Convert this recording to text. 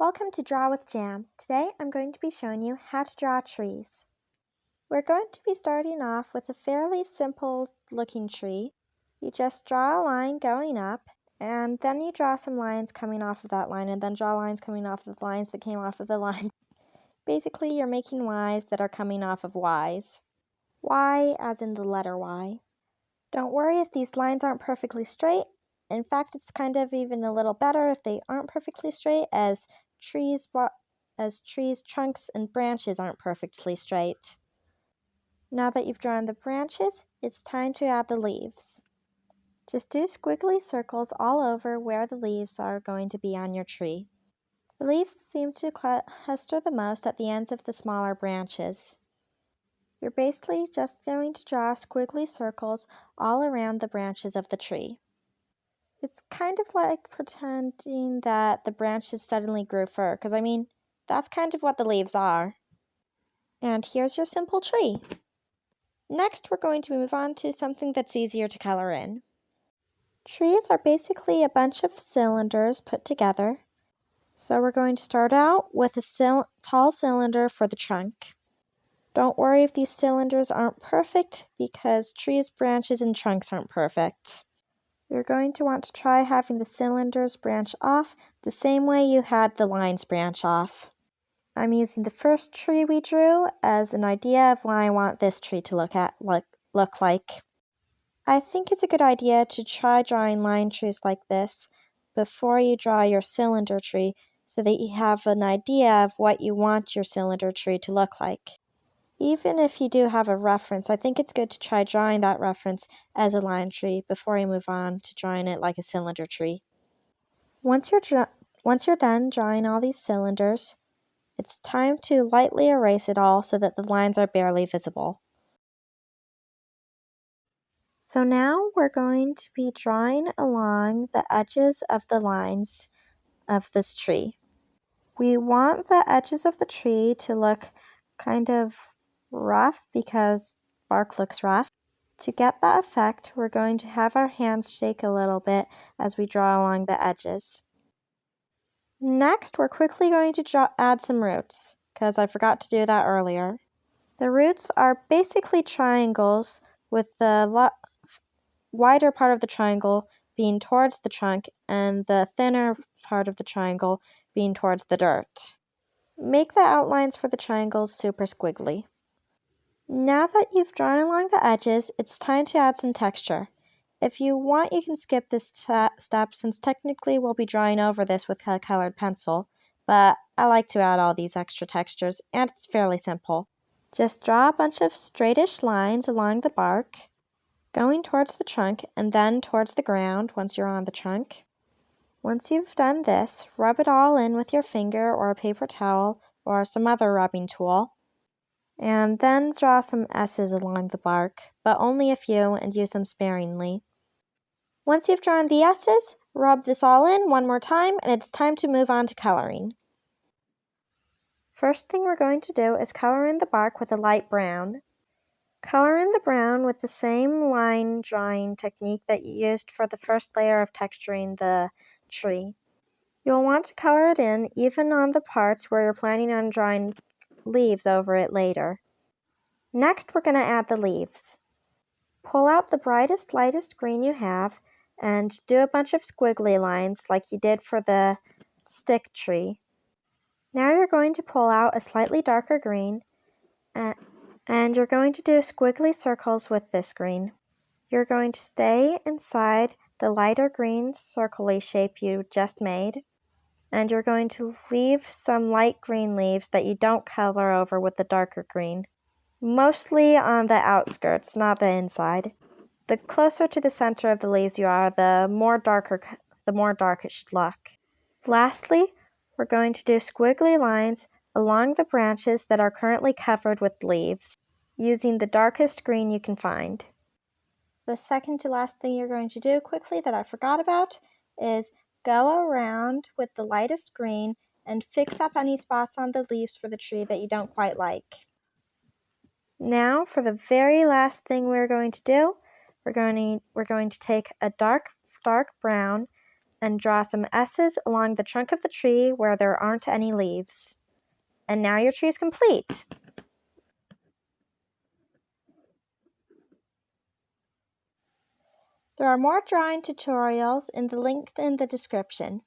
Welcome to Draw with Jam. Today I'm going to be showing you how to draw trees. We're going to be starting off with a fairly simple looking tree. You just draw a line going up, and then you draw some lines coming off of that line, and then draw lines coming off of the lines that came off of the line. Basically, you're making Ys that are coming off of Ys. Y as in the letter Y. Don't worry if these lines aren't perfectly straight. In fact, it's kind of even a little better if they aren't perfectly straight, as trees, trunks, and branches aren't perfectly straight. Now that you've drawn the branches, it's time to add the leaves. Just do squiggly circles all over where the leaves are going to be on your tree. The leaves seem to cluster the most at the ends of the smaller branches. You're basically just going to draw squiggly circles all around the branches of the tree. It's kind of like pretending that the branches suddenly grew fur, because that's kind of what the leaves are. And here's your simple tree. Next, we're going to move on to something that's easier to color in. Trees are basically a bunch of cylinders put together. So we're going to start out with a tall cylinder for the trunk. Don't worry if these cylinders aren't perfect, because trees, branches, and trunks aren't perfect. You're going to want to try having the cylinders branch off the same way you had the lines branch off. I'm using the first tree we drew as an idea of what I want this tree to look like. I think it's a good idea to try drawing line trees like this before you draw your cylinder tree, so that you have an idea of what you want your cylinder tree to look like. Even if you do have a reference, I think it's good to try drawing that reference as a line tree before you move on to drawing it like a cylinder tree. Once you're done drawing all these cylinders, it's time to lightly erase it all so that the lines are barely visible. So now we're going to be drawing along the edges of the lines of this tree. We want the edges of the tree to look kind of rough because bark looks rough. To get that effect, we're going to have our hands shake a little bit as we draw along the edges. Next, we're quickly going to add some roots, because I forgot to do that earlier. The roots are basically triangles, with the wider part of the triangle being towards the trunk and the thinner part of the triangle being towards the dirt. Make the outlines for the triangles super squiggly. Now that you've drawn along the edges, it's time to add some texture. If you want, you can skip this step, since technically we'll be drawing over this with a colored pencil, but I like to add all these extra textures, and it's fairly simple. Just draw a bunch of straightish lines along the bark, going towards the trunk and then towards the ground once you're on the trunk. Once you've done this, rub it all in with your finger or a paper towel or some other rubbing tool. And then draw some S's along the bark, but only a few, and use them sparingly. Once you've drawn the S's, rub this all in one more time, and it's time to move on to coloring. First thing we're going to do is color in the bark with a light brown. Color in the brown with the same line drawing technique that you used for the first layer of texturing the tree. You'll want to color it in even on the parts where you're planning on drawing leaves over it later. Next, we're going to add the leaves. Pull out the brightest, lightest green you have and do a bunch of squiggly lines like you did for the stick tree. Now you're going to pull out a slightly darker green and you're going to do squiggly circles with this green. You're going to stay inside the lighter green circle-y shape you just made, and you're going to leave some light green leaves that you don't color over with the darker green. Mostly on the outskirts, not the inside. The closer to the center of the leaves you are, the more dark it should look. Lastly, we're going to do squiggly lines along the branches that are currently covered with leaves, using the darkest green you can find. The second to last thing you're going to do quickly that I forgot about is go around with the lightest green and fix up any spots on the leaves for the tree that you don't quite like. Now, for the very last thing we're going to do, we're going to take a dark brown and draw some S's along the trunk of the tree where there aren't any leaves. And now your tree is complete. There are more drawing tutorials in the link in the description.